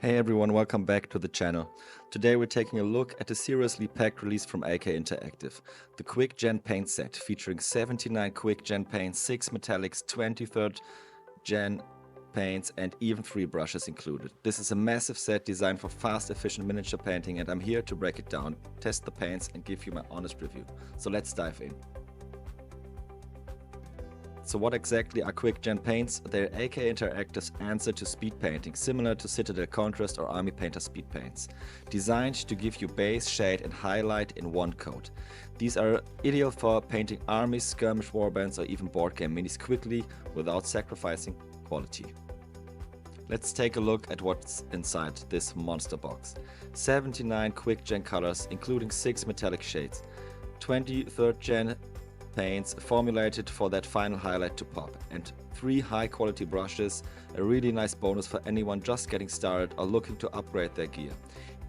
Hey everyone, welcome back to the channel. Today we're taking a look at a seriously packed release from AK Interactive, the quickgen paint set featuring 79 quickgen paints, 6 metallics, 23rd gen paints and even 3 brushes included. This is a massive set designed for fast, efficient miniature painting, and I'm here to break it down, test the paints and give you my honest review. So let's dive in. So what exactly are quickgen paints? They're AK Interactive's answer to speed painting, similar to Citadel Contrast or Army Painter speed paints, designed to give you base, shade and highlight in one coat. These are ideal for painting armies, skirmish warbands or even board game minis quickly without sacrificing quality. Let's take a look at what's inside this monster box. 79 quickgen colors including 6 metallic shades, 23rd gen paints formulated for that final highlight to pop, and 3 high quality brushes, a really nice bonus for anyone just getting started or looking to upgrade their gear.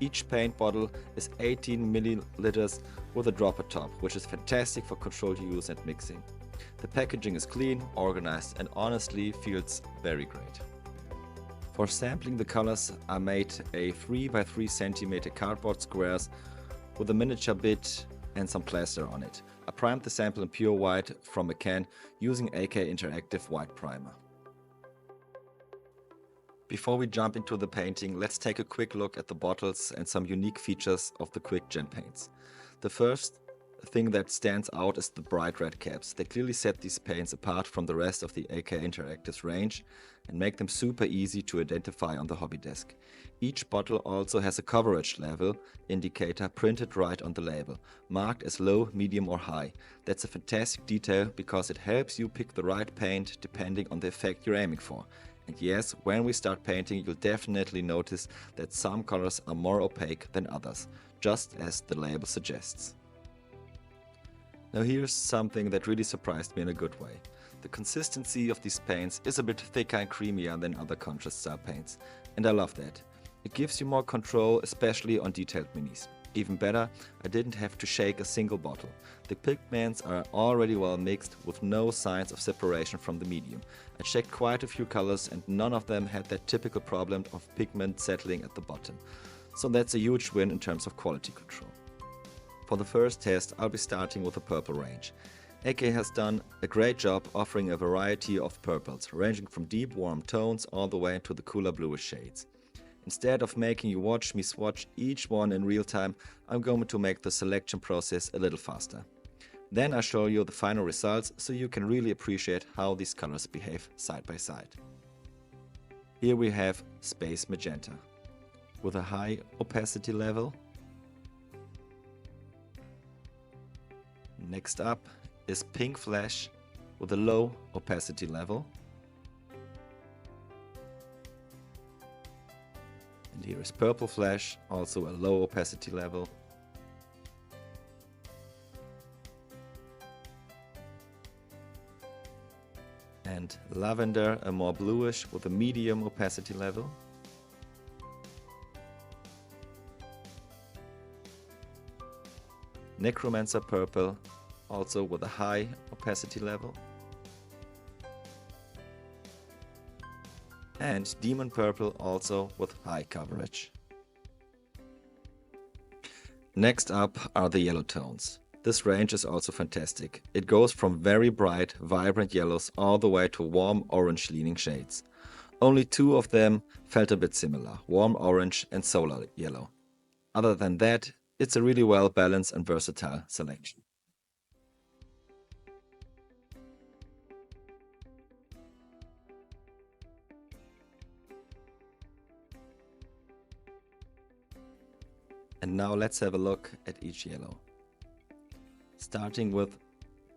Each paint bottle is 18 milliliters with a dropper top, which is fantastic for controlled use and mixing. The packaging is clean, organized and honestly feels very great. For sampling, the colors I made a 3 by 3 cm cardboard squares with a miniature bit and some plaster on it. I primed the sample in pure white from a can using AK Interactive White Primer. Before we jump into the painting, let's take a quick look at the bottles and some unique features of the quickgen paints. The first thing that stands out is the bright red caps. They clearly set these paints apart from the rest of the AK Interactive's range and make them super easy to identify on the hobby desk. Each bottle also has a coverage level indicator printed right on the label, marked as low, medium or high. That's a fantastic detail because it helps you pick the right paint depending on the effect you're aiming for. And yes, when we start painting, you'll definitely notice that some colors are more opaque than others, just as the label suggests. Now here's something that really surprised me in a good way. The consistency of these paints is a bit thicker and creamier than other contrast style paints, and I love that. It gives you more control, especially on detailed minis. Even better, I didn't have to shake a single bottle. The pigments are already well mixed with no signs of separation from the medium. I checked quite a few colors and none of them had that typical problem of pigment settling at the bottom. So that's a huge win in terms of quality control. For the first test, I'll be starting with the purple range. AK has done a great job offering a variety of purples, ranging from deep warm tones all the way to the cooler bluish shades. Instead of making you watch me swatch each one in real time, I'm going to make the selection process a little faster. Then I show you the final results so you can really appreciate how these colors behave side by side. Here we have Space Magenta with a high opacity level. Next up is Pink Flash with a low opacity level. And here is Purple Flash, also a low opacity level. And Lavender, a more bluish with a medium opacity level. Necromancer Purple, also with a high opacity level. And Demon Purple, also with high coverage. Next up are the yellow tones. This range is also fantastic. It goes from very bright, vibrant yellows all the way to warm orange leaning shades. Only 2 of them felt a bit similar, warm orange and solar yellow. Other than that, it's a really well balanced and versatile selection. And now let's have a look at each yellow. Starting with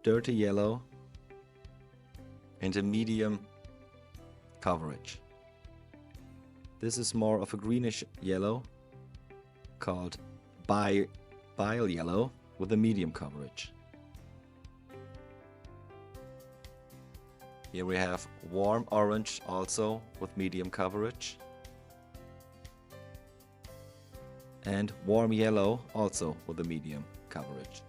Dirty Yellow and a medium coverage. This is more of a greenish yellow called Bile Yellow with a medium coverage. Here we have Warm Orange, also with medium coverage. And Warm Yellow, also with a medium coverage.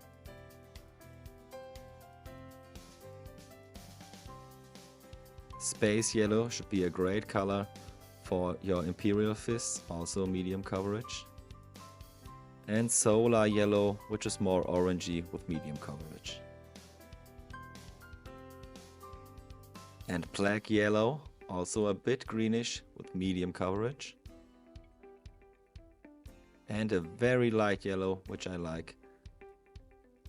Space Yellow should be a great color for your Imperial Fists, also medium coverage. And Solar Yellow, which is more orangey with medium coverage. And Black Yellow, also a bit greenish with medium coverage. And a very light yellow, which I like,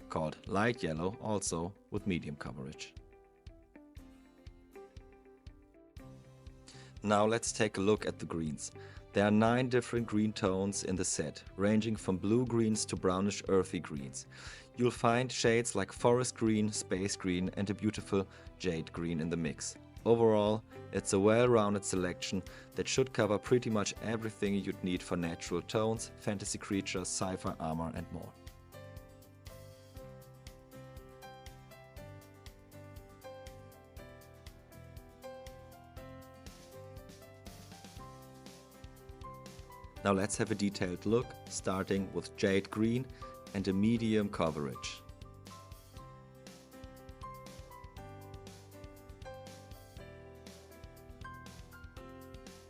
called Light Yellow, also with medium coverage. Now let's take a look at the greens. There are 9 different green tones in the set, ranging from blue greens to brownish earthy greens. You'll find shades like forest green, space green and a beautiful jade green in the mix. Overall, it's a well-rounded selection that should cover pretty much everything you'd need for natural tones, fantasy creatures, sci-fi armor and more. Now let's have a detailed look, starting with jade green and a medium coverage.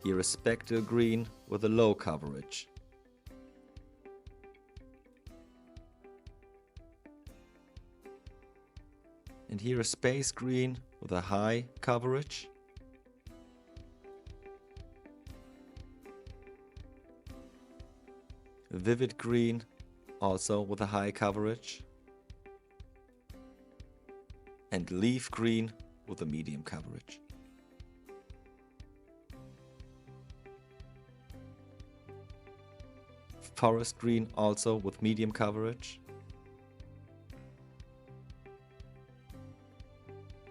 Here is spectral green with a low coverage. And here is space green with a high coverage. Vivid green, also with a high coverage. And leaf green with a medium coverage. Forest green also with medium coverage.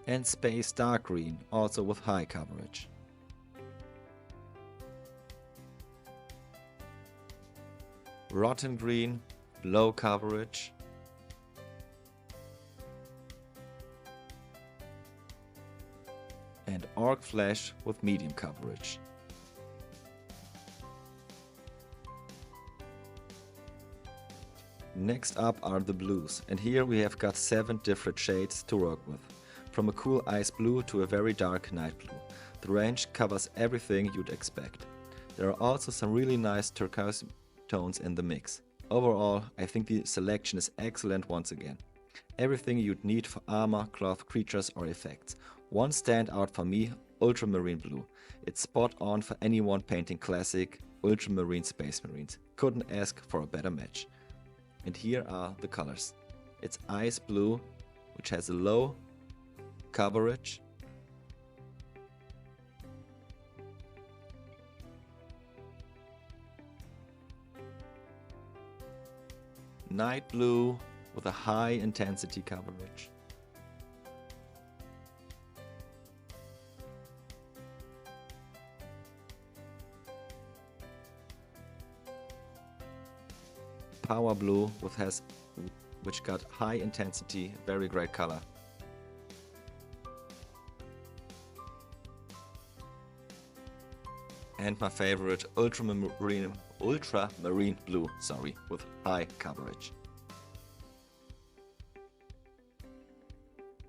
And space dark green also with high coverage. Rotten green, low coverage. And orc flesh with medium coverage. Next up are the blues, and here we have got 7 different shades to work with. From a cool ice blue to a very dark night blue. The range covers everything you'd expect. There are also some really nice turquoise tones in the mix. Overall, I think the selection is excellent once again. Everything you'd need for armor, cloth, creatures or effects. One standout for me, ultramarine blue. It's spot on for anyone painting classic ultramarine space marines. Couldn't ask for a better match. And here are the colors. It's ice blue, which has a low coverage. Night blue with a high intensity coverage. Power blue which got high intensity, very great color. And my favorite ultramarine blue, with high coverage.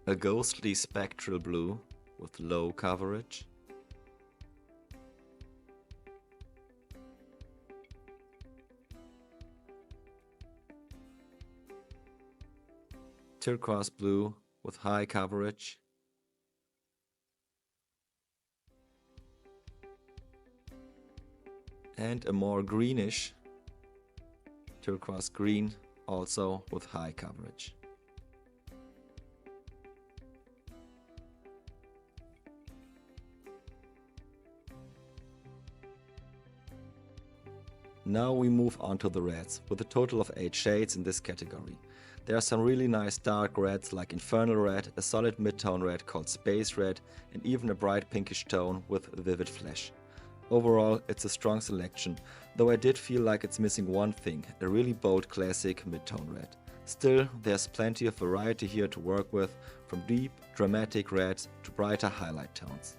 A ghostly spectral blue with low coverage. Turquoise blue with high coverage. And a more greenish turquoise green, also with high coverage. Now we move on to the reds, with a total of 8 shades in this category. There are some really nice dark reds like Infernal Red, a solid mid-tone red called Space Red, and even a bright pinkish tone with Vivid Flesh. Overall, it's a strong selection, though I did feel like it's missing one thing, a really bold classic mid-tone red. Still, there's plenty of variety here to work with, from deep, dramatic reds to brighter highlight tones.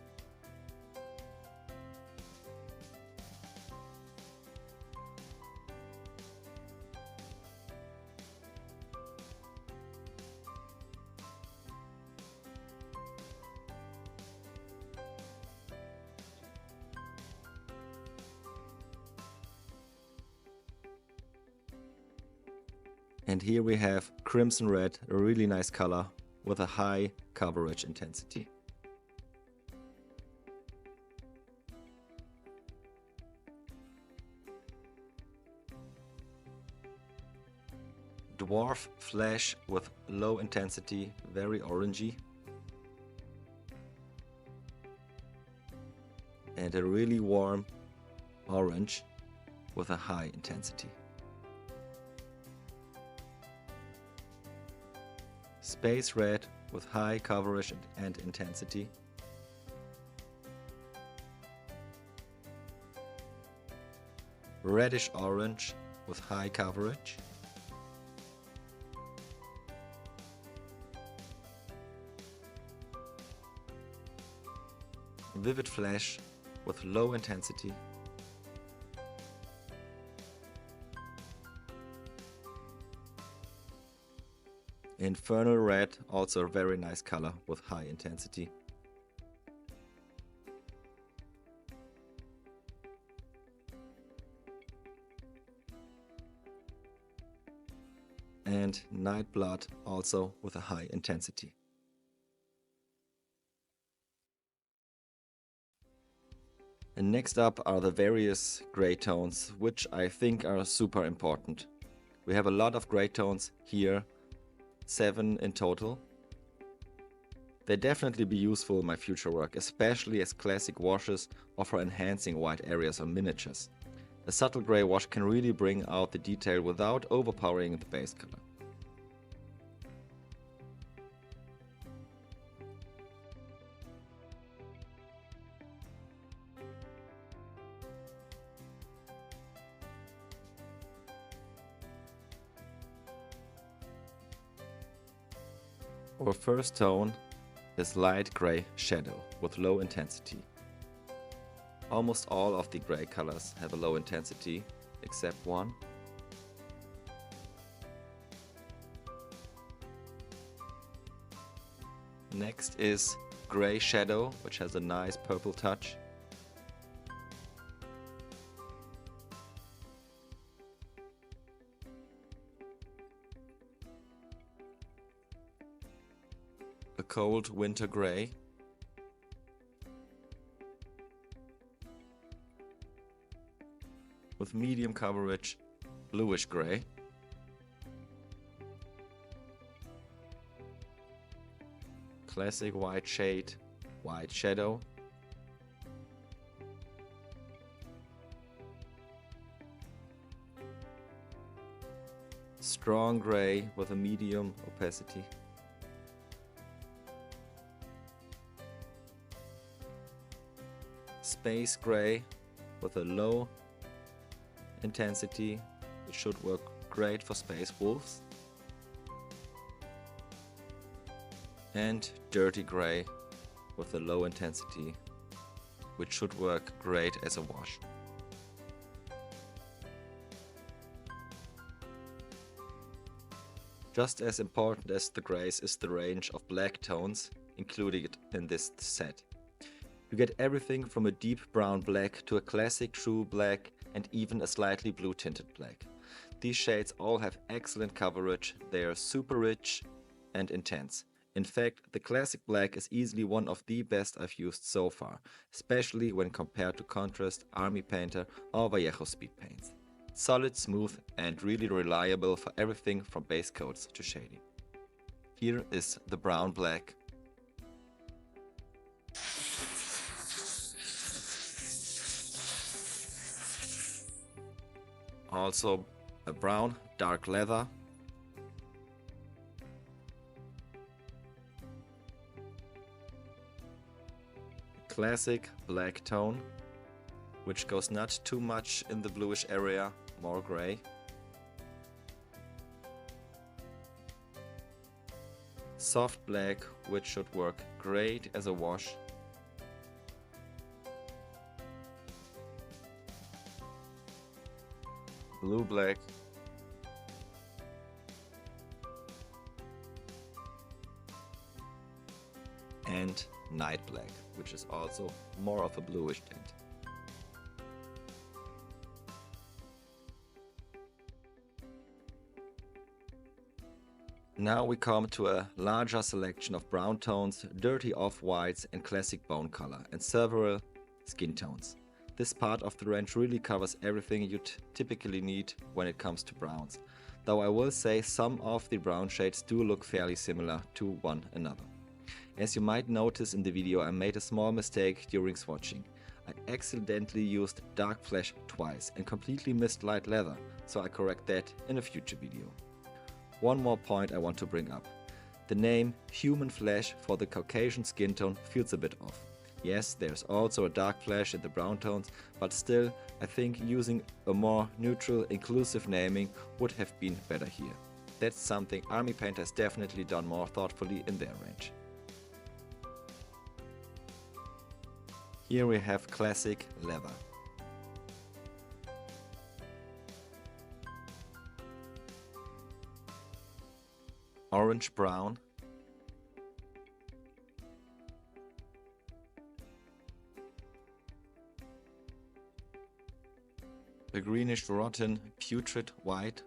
And here we have crimson red, a really nice color with a high coverage intensity. Dwarf flesh with low intensity, very orangey. And a really warm orange with a high intensity. Space red with high coverage and intensity. Reddish orange with high coverage. Vivid flesh with low intensity. Infernal red, also a very nice color with high intensity. And night blood, also with a high intensity. And next up are the various gray tones, which I think are super important. We have a lot of gray tones here, 7 in total. They definitely be useful in my future work, especially as classic washes or for enhancing white areas on miniatures. A subtle gray wash can really bring out the detail without overpowering the base color. Our first tone is light gray shadow with low intensity. Almost all of the gray colors have a low intensity, except one. Next is gray shadow, which has a nice purple touch. A cold winter gray. With medium coverage, bluish gray. Classic white shade, white shadow. Strong gray with a medium opacity. Space gray with a low intensity, which should work great for space wolves. And dirty gray with a low intensity, which should work great as a wash. Just as important as the grays is the range of black tones included in this set. You get everything from a deep brown black to a classic true black and even a slightly blue tinted black. These shades all have excellent coverage, they are super rich and intense. In fact, the classic black is easily one of the best I've used so far, especially when compared to Contrast, Army Painter or Vallejo Speedpaints. Solid, smooth and really reliable for everything from base coats to shading. Here is the brown black. Also a brown dark leather. Classic black tone, which goes not too much in the bluish area, more gray. Soft black, which should work great as a wash. Blue black. And night black, which is also more of a bluish tint. Now we come to a larger selection of brown tones, dirty off-whites and classic bone color, and several skin tones. This part of the range really covers everything you'd typically need when it comes to browns, though I will say some of the brown shades do look fairly similar to one another. As you might notice in the video, I made a small mistake during swatching. I accidentally used dark flesh twice and completely missed light leather, so I correct that in a future video. One more point I want to bring up. The name human flesh for the Caucasian skin tone feels a bit off. Yes, there's also a dark flesh in the brown tones, but still, I think using a more neutral, inclusive naming would have been better here. That's something Army Painter has definitely done more thoughtfully in their range. Here we have classic leather. Orange brown, a greenish rotten putrid white,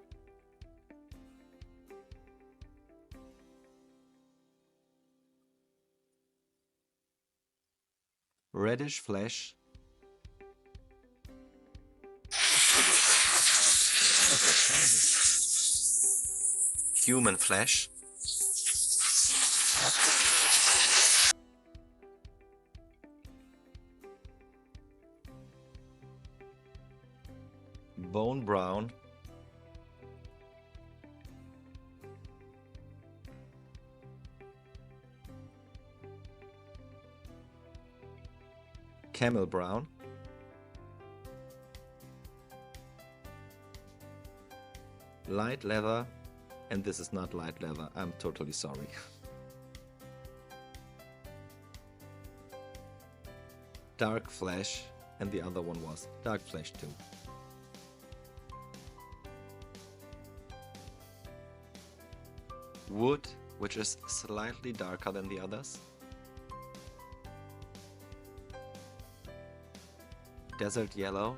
reddish flesh, human flesh, bone brown, camel brown, light leather, and this is not light leather, I'm totally sorry. Dark flesh, and the other one was dark flesh too. Wood, which is slightly darker than the others. Desert yellow.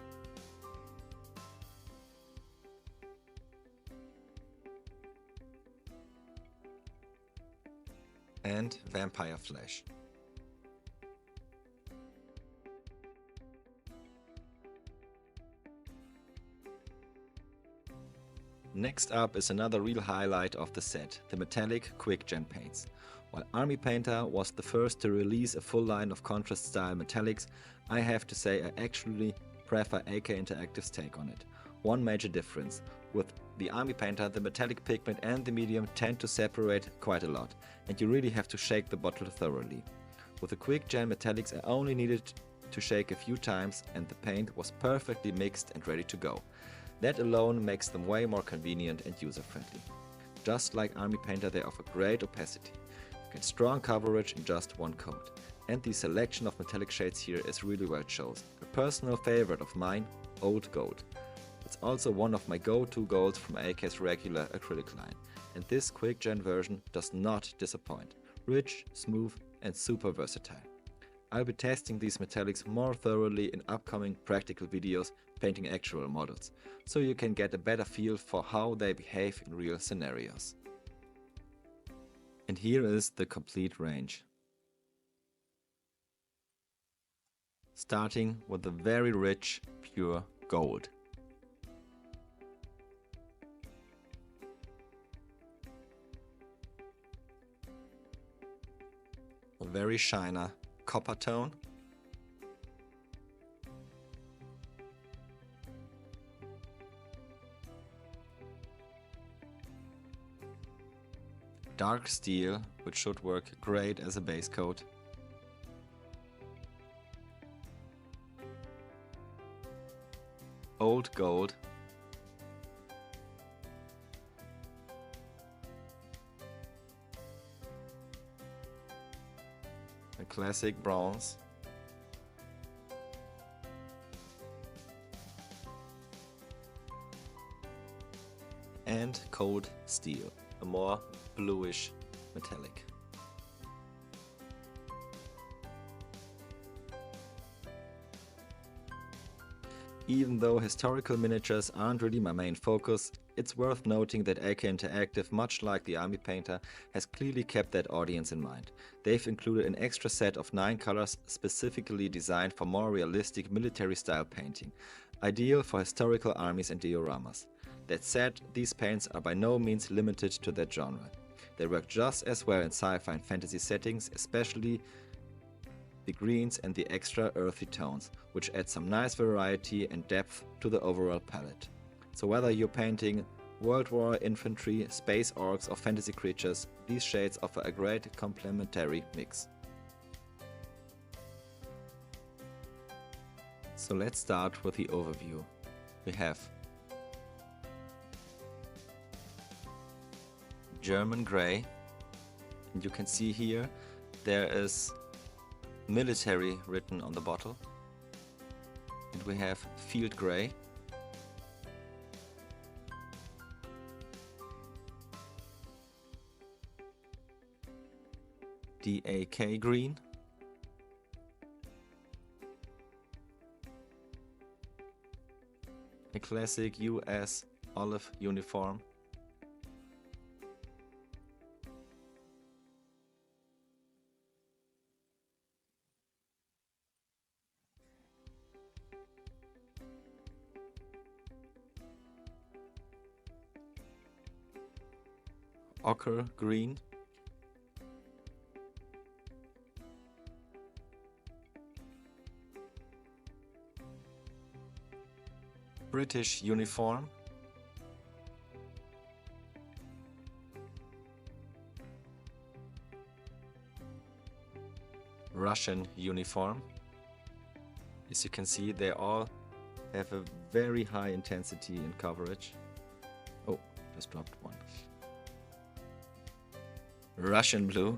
And vampire flesh. Next up is another real highlight of the set, the metallic quickgen paints. While Army Painter was the first to release a full line of contrast style metallics, I have to say I actually prefer akinteractive's take on it. One major difference: with the Army Painter, the metallic pigment and the medium tend to separate quite a lot, and you really have to shake the bottle thoroughly. With the quickgen metallics, I only needed to shake a few times and the paint was perfectly mixed and ready to go. That alone makes them way more convenient and user-friendly. Just like Army Painter, they offer great opacity. You get strong coverage in just one coat. And the selection of metallic shades here is really well chosen. A personal favorite of mine, Old Gold. It's also one of my go-to golds from AK's regular acrylic line. And this quickgen version does not disappoint. Rich, smooth and super versatile. I'll be testing these metallics more thoroughly in upcoming practical videos painting actual models, so you can get a better feel for how they behave in real scenarios. And here is the complete range. Starting with the very rich, pure gold. A very shiny copper tone. Dark steel, which should work great as a base coat. Old gold. A classic bronze. And cold steel, a more bluish metallic. Even though historical miniatures aren't really my main focus, it's worth noting that AK Interactive, much like the Army Painter, has clearly kept that audience in mind. They've included an extra set of 9 colors specifically designed for more realistic military-style painting, ideal for historical armies and dioramas. That said, these paints are by no means limited to that genre. They work just as well in sci-fi and fantasy settings, especially the greens and the extra earthy tones, which add some nice variety and depth to the overall palette. So whether you're painting World War infantry, space orcs or fantasy creatures, these shades offer a great complementary mix. So let's start with the overview. We have German grey, and you can see here there is military written on the bottle, and we have field grey, DAK green, a classic US olive uniform, ochre green, British uniform, Russian uniform. As you can see, they all have a very high intensity in coverage. Oh, just dropped one. Russian blue,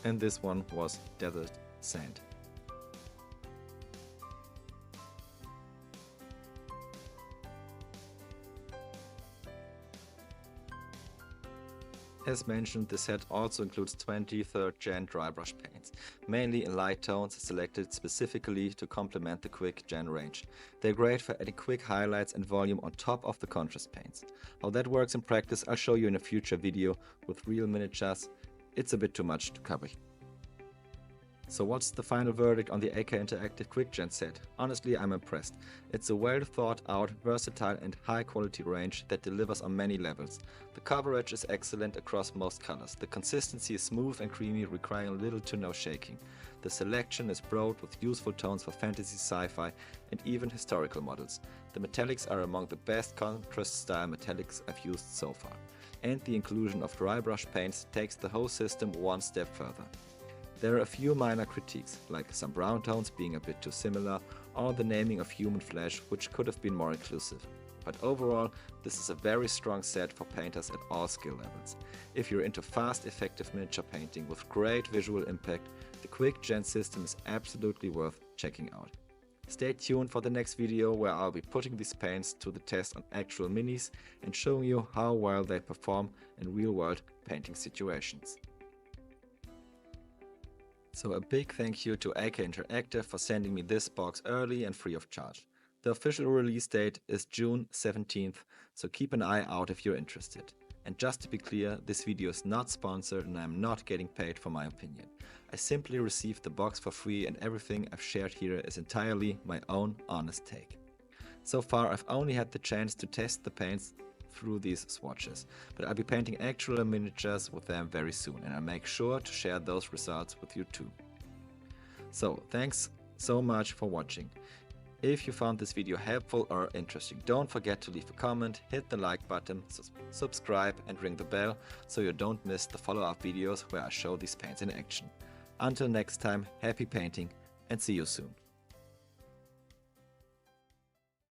and this one was desert sand. As mentioned, this set also includes 23rd gen Drybrush paints, mainly in light tones selected specifically to complement the quickgen range. They're great for adding quick highlights and volume on top of the contrast paints. How that works in practice I'll show you in a future video with real miniatures. It's a bit too much to cover. So what's the final verdict on the AK Interactive quickgen set? Honestly, I'm impressed. It's a well thought out, versatile and high quality range that delivers on many levels. The coverage is excellent across most colors. The consistency is smooth and creamy, requiring little to no shaking. The selection is broad with useful tones for fantasy, sci-fi and even historical models. The metallics are among the best contrast style metallics I've used so far. And the inclusion of Drybrush paints takes the whole system one step further. There are a few minor critiques, like some brown tones being a bit too similar, or the naming of human flesh, which could have been more inclusive. But overall, this is a very strong set for painters at all skill levels. If you're into fast, effective miniature painting with great visual impact, the quickgen system is absolutely worth checking out. Stay tuned for the next video where I'll be putting these paints to the test on actual minis and showing you how well they perform in real-world painting situations. So a big thank you to AK Interactive for sending me this box early and free of charge. The official release date is June 17th, so keep an eye out if you're interested. And just to be clear, this video is not sponsored and I'm not getting paid for my opinion. I simply received the box for free and everything I've shared here is entirely my own honest take. So far I've only had the chance to test the paints through these swatches, but I'll be painting actual miniatures with them very soon and I'll make sure to share those results with you too. So thanks so much for watching. If you found this video helpful or interesting, don't forget to leave a comment, hit the like button, subscribe and ring the bell so you don't miss the follow-up videos where I show these paints in action. Until next time, happy painting and see you soon.